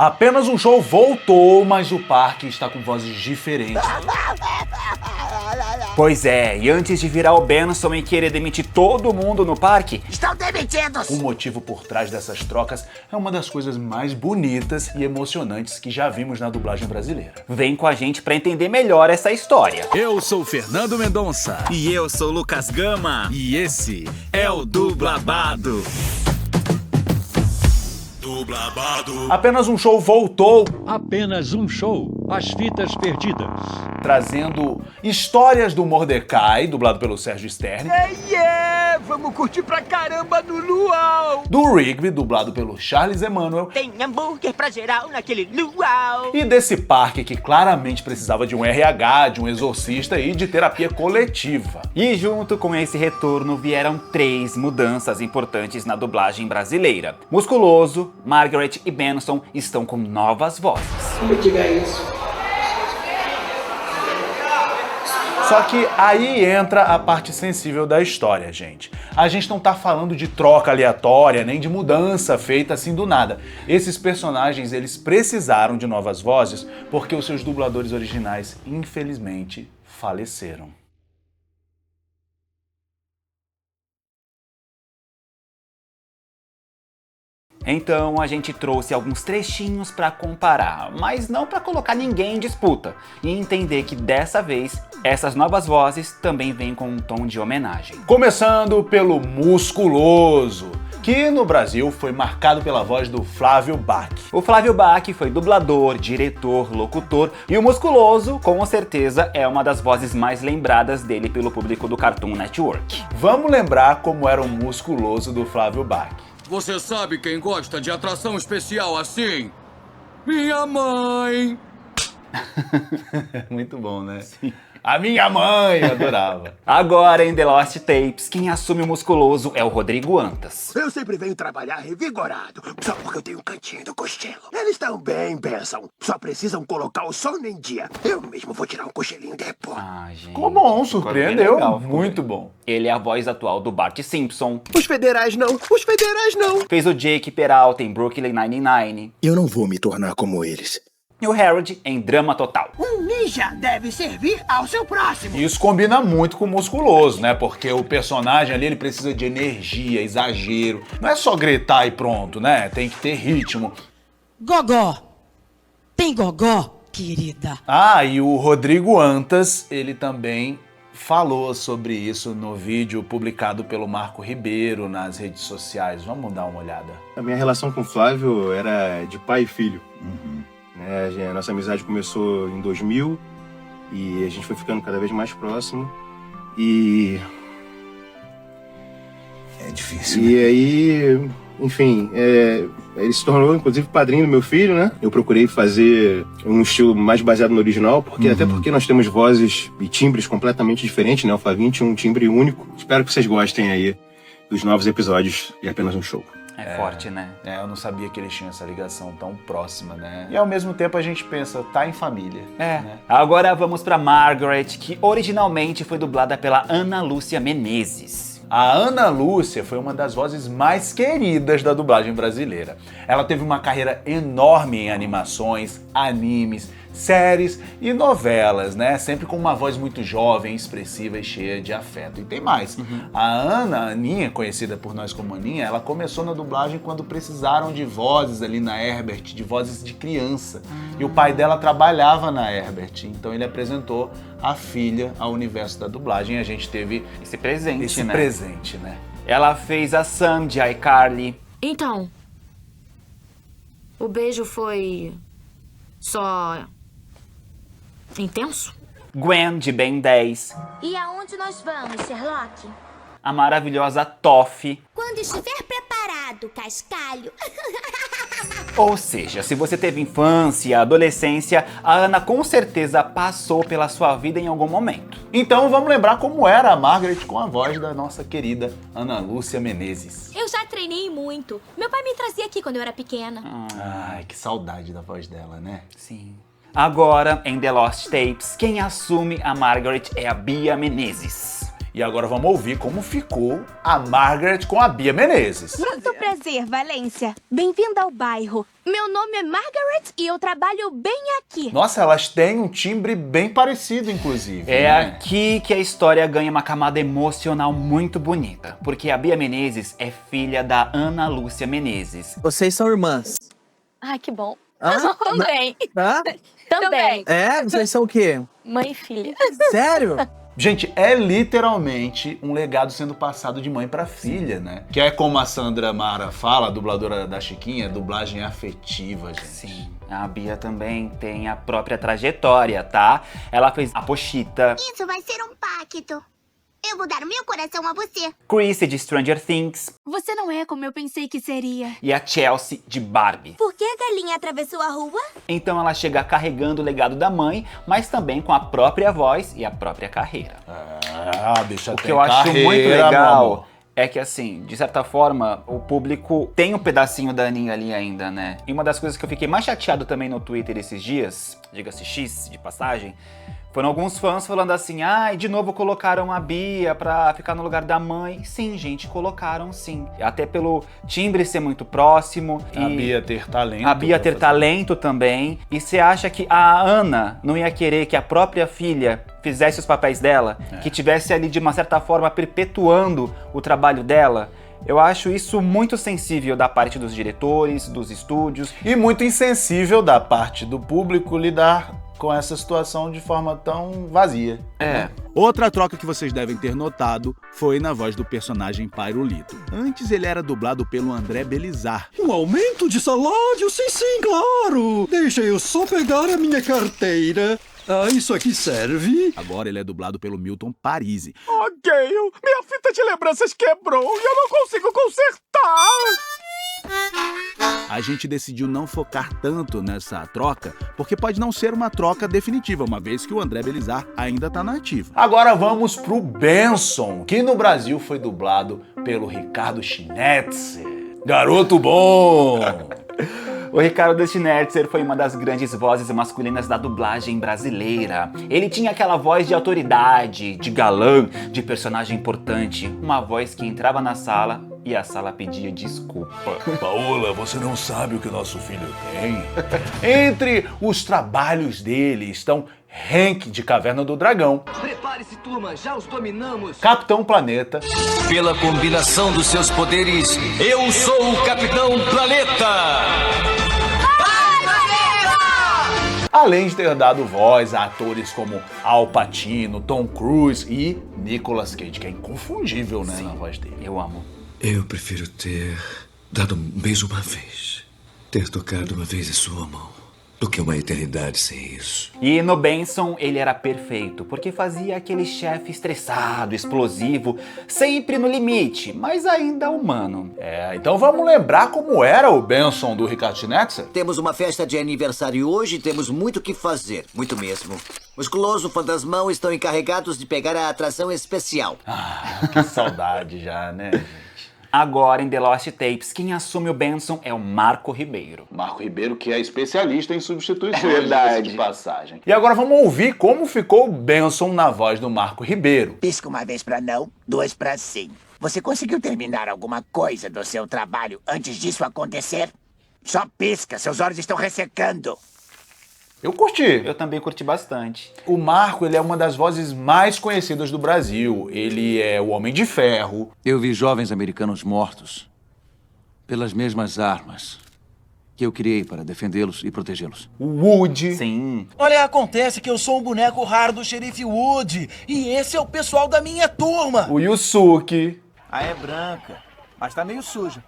Apenas um show voltou, mas o parque está com vozes diferentes. Pois é, e antes de virar o Benson e querer demitir todo mundo no parque... Estão demitidos! O motivo por trás dessas trocas é uma das coisas mais bonitas e emocionantes que já vimos na dublagem brasileira. Vem com a gente pra entender melhor essa história. Eu sou Fernando Mendonça. E eu sou Lucas Gama. E esse é o Dublabado. Apenas um show voltou, Apenas um show, As Fitas Perdidas. trazendo histórias do Mordecai, dublado pelo Sérgio Stern, Vamos curtir pra caramba no luau! do Rigby, dublado pelo Charles Emanuel, Tem hambúrguer pra geral naquele luau! e desse parque que claramente precisava de um RH, de um exorcista e de terapia coletiva. E junto com esse retorno vieram 3 mudanças importantes na dublagem brasileira. Musculoso, Margaret e Benson estão com novas vozes. Só que aí entra a parte sensível da história, gente. A gente não tá falando de troca aleatória, nem de mudança feita assim do nada. Esses personagens, eles precisaram de novas vozes porque os seus dubladores originais, infelizmente, faleceram. Então a gente trouxe alguns trechinhos pra comparar, mas não pra colocar ninguém em disputa, e entender que dessa vez essas novas vozes também vêm com um tom de homenagem. Começando pelo Musculoso, que no Brasil foi marcado pela voz do Flávio Bach. O Flávio Bach foi dublador, diretor, locutor, e o Musculoso, com certeza, é uma das vozes mais lembradas dele pelo público do Cartoon Network. Vamos lembrar como era o Musculoso do Flávio Bach. Você sabe quem gosta de atração especial assim? Minha mãe! Muito bom, né? Sim. A minha mãe adorava. Agora, em The Lost Tapes, quem assume o Musculoso é o Rodrigo Antas. Eu sempre venho trabalhar revigorado, só porque eu tenho um cantinho do cochilo. Eles estão bem, Benson. Só precisam colocar o sono em dia. Eu mesmo vou tirar um cochilinho depois. Ah, gente. Ficou bom, surpreendeu. Legal, Muito bom. Ele é a voz atual do Bart Simpson. Os federais não, os federais não. Fez o Jake Peralta em Brooklyn Nine-Nine. Eu não vou me tornar como eles. E o Harold em Drama Total. Um ninja deve servir ao seu próximo! Isso combina muito com o Musculoso, né? Porque o personagem ali, ele precisa de energia, exagero. Não é só gritar e pronto, né? Tem que ter ritmo. Gogó. Tem gogó, querida? Ah, e o Rodrigo Antas, ele também falou sobre isso no vídeo publicado pelo Marco Ribeiro nas redes sociais. Vamos dar uma olhada. A minha relação com o Flávio era de pai e filho. A nossa amizade começou em 2000 e a gente foi ficando cada vez mais próximo. E É difícil. E aí, enfim, ele se tornou, inclusive, padrinho do meu filho, né? Eu procurei fazer um estilo mais baseado no original, porque até porque nós temos vozes e timbres completamente diferentes, né? O Flavinho tinha um timbre único. Espero que vocês gostem aí dos novos episódios de Apenas um Show. É forte, né? Eu não sabia que eles tinham essa ligação tão próxima, né? E ao mesmo tempo a gente pensa, tá em família. Né? Agora vamos pra Margaret, que originalmente foi dublada pela Ana Lúcia Menezes. A Ana Lúcia foi uma das vozes mais queridas da dublagem brasileira. Ela teve uma carreira enorme em animações, animes, séries e novelas, né? Sempre com uma voz muito jovem, expressiva e cheia de afeto. E tem mais. A Ana, Aninha, conhecida por nós como Aninha, ela começou na dublagem quando precisaram de vozes ali na Herbert, de vozes de criança. E o pai dela trabalhava na Herbert, então ele apresentou a filha ao universo da dublagem e a gente teve Esse presente, esse né? presente, né? Ela fez a Sam de iCarly. Então, o beijo foi só intenso? Gwen de Ben 10. E aonde nós vamos, Sherlock? A maravilhosa Toffee. Quando estiver preparado, cascalho. Ou seja, se você teve infância e adolescência, a Ana com certeza passou pela sua vida em algum momento. Então vamos lembrar como era a Margaret com a voz da nossa querida Ana Lúcia Menezes. Eu já treinei muito. Meu pai me trazia aqui quando eu era pequena. Ai, que saudade da voz dela, né? Sim. Agora, em The Lost Tapes, quem assume a Margaret é a Bia Menezes. E agora vamos ouvir como ficou a Margaret com a Bia Menezes. Muito prazer, Valência. Bem-vinda ao bairro. Meu nome é Margaret e eu trabalho bem aqui. Nossa, elas têm um timbre bem parecido, inclusive. É né? aqui que a história ganha uma camada emocional muito bonita. Porque a Bia Menezes é filha da Ana Lúcia Menezes. Vocês são irmãs? Ai, que bom. Hã? Também. Hã? Também. É? Vocês são o quê? Mãe e filha. Sério? Gente, é literalmente um legado sendo passado de mãe pra filha, né? Que é como a Sandra Mara fala, a dubladora da Chiquinha, dublagem afetiva, gente. Sim, a Bia também tem a própria trajetória, tá? Ela fez a Pochita, Isso vai ser um pacto. Eu vou dar o meu coração a você. Chrissy de Stranger Things Você não é como eu pensei que seria. e a Chelsea de Barbie. Por que a galinha atravessou a rua? Então ela chega carregando o legado da mãe, mas também com a própria voz e a própria carreira. Ah, bicha, O que eu acho muito legal é que, assim, de certa forma, o público tem um pedacinho da Aninha ali ainda, né? E uma das coisas que eu fiquei mais chateado também no Twitter esses dias, diga-se X de passagem, foram alguns fãs falando assim, ai, de novo colocaram a Bia pra ficar no lugar da mãe. Sim, gente, colocaram sim. Até pelo timbre ser muito próximo. A Bia ter talento. A Bia ter talento também. E você acha que a Ana não ia querer que a própria filha fizesse os papéis dela? Que tivesse ali, de uma certa forma, perpetuando o trabalho dela? Eu acho isso muito sensível da parte dos diretores, dos estúdios. E muito insensível da parte do público lidar com essa situação de forma tão vazia. É. Outra troca que vocês devem ter notado foi na voz do personagem Pairulito. Antes ele era dublado pelo André Belizar. Um aumento de salário? Sim, sim, claro! Deixa eu só pegar a minha carteira. Ah, isso aqui serve? Agora ele é dublado pelo Milton Parisi. Oh, Gale, minha fita de lembranças quebrou e eu não consigo consertar. A gente decidiu não focar tanto nessa troca, porque pode não ser uma troca definitiva, uma vez que o André Belizar ainda tá na ativa. Agora vamos pro Benson, que no Brasil foi dublado pelo Ricardo Schnetzer. Garoto bom! O Ricardo Schnetzer foi uma das grandes vozes masculinas da dublagem brasileira. Ele tinha aquela voz de autoridade, de galã, de personagem importante. Uma voz que entrava na sala e a sala pedia desculpa. Paola, você não sabe o que nosso filho tem? Entre os trabalhos dele estão Hank de Caverna do Dragão, Prepare-se, turma, já os dominamos. Capitão Planeta, Pela combinação dos seus poderes, eu sou o Capitão Planeta! além de ter dado voz a atores como Al Pacino, Tom Cruise e Nicolas Cage, que é inconfundível, né, na voz dele. Eu amo. Eu prefiro ter dado um beijo uma vez, ter tocado uma vez a sua mão, do que uma eternidade sem isso. E no Benson ele era perfeito, porque fazia aquele chefe estressado, explosivo, sempre no limite, mas ainda humano. Então vamos lembrar como era o Benson do Ricardo Schnetzer? Temos uma festa de aniversário hoje e temos muito o que fazer, muito mesmo. Musculoso e Fantasmão estão encarregados de pegar a atração especial. Que saudade já, né, gente? Agora, em The Lost Tapes, quem assume o Benson é o Marco Ribeiro. Marco Ribeiro, que é especialista em substituições, verdade. de passagem. E agora vamos ouvir como ficou o Benson na voz do Marco Ribeiro. Pisca uma vez pra não, duas pra sim. Você conseguiu terminar alguma coisa do seu trabalho antes disso acontecer? Só pisca, seus olhos estão ressecando. Eu curti. Eu também curti bastante. O Marco, ele é uma das vozes mais conhecidas do Brasil. Ele é o Homem de Ferro. Eu vi jovens americanos mortos pelas mesmas armas que eu criei para defendê-los e protegê-los. O Woody. Sim. Olha, acontece que eu sou um boneco raro do xerife Woody. E esse é o pessoal da minha turma. O Yusuke. Ah, é branca, mas tá meio suja.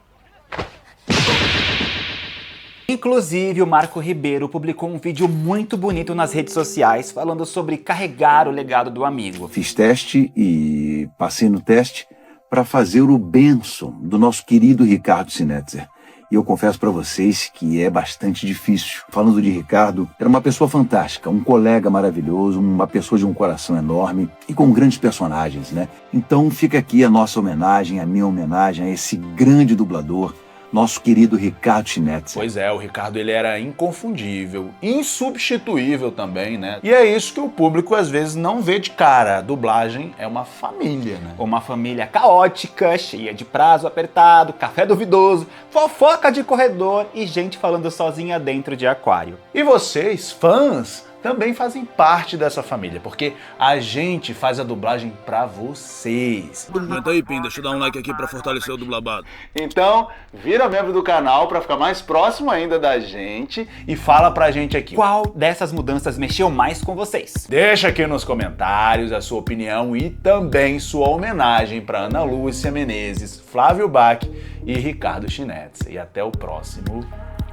Inclusive, o Marco Ribeiro publicou um vídeo muito bonito nas redes sociais falando sobre carregar o legado do amigo. Fiz teste e passei no teste para fazer o Benson do nosso querido Ricardo Schnetzer. E eu confesso para vocês que é bastante difícil. Falando de Ricardo, era uma pessoa fantástica, um colega maravilhoso, uma pessoa de um coração enorme e com grandes personagens, né? Então fica aqui a nossa homenagem, a minha homenagem a esse grande dublador, nosso querido Ricardo Schnetzer. Pois é, o Ricardo ele era inconfundível, insubstituível também, né? E é isso que o público às vezes não vê de cara. A dublagem é uma família, né? Uma família caótica, cheia de prazo apertado, café duvidoso, fofoca de corredor e gente falando sozinha dentro de aquário. E vocês, fãs, também fazem parte dessa família, porque a gente faz a dublagem pra vocês. Aguenta aí, Pim, deixa eu dar um like aqui pra fortalecer o dublabado. Então, vira membro do canal pra ficar mais próximo ainda da gente e fala pra gente aqui. Qual dessas mudanças mexeu mais com vocês? Deixa aqui nos comentários a sua opinião e também sua homenagem pra Ana Lúcia Menezes, Flávio Bach e Ricardo Schnetzer. E até o próximo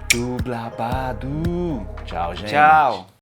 Dublabado. Tchau, gente. Tchau.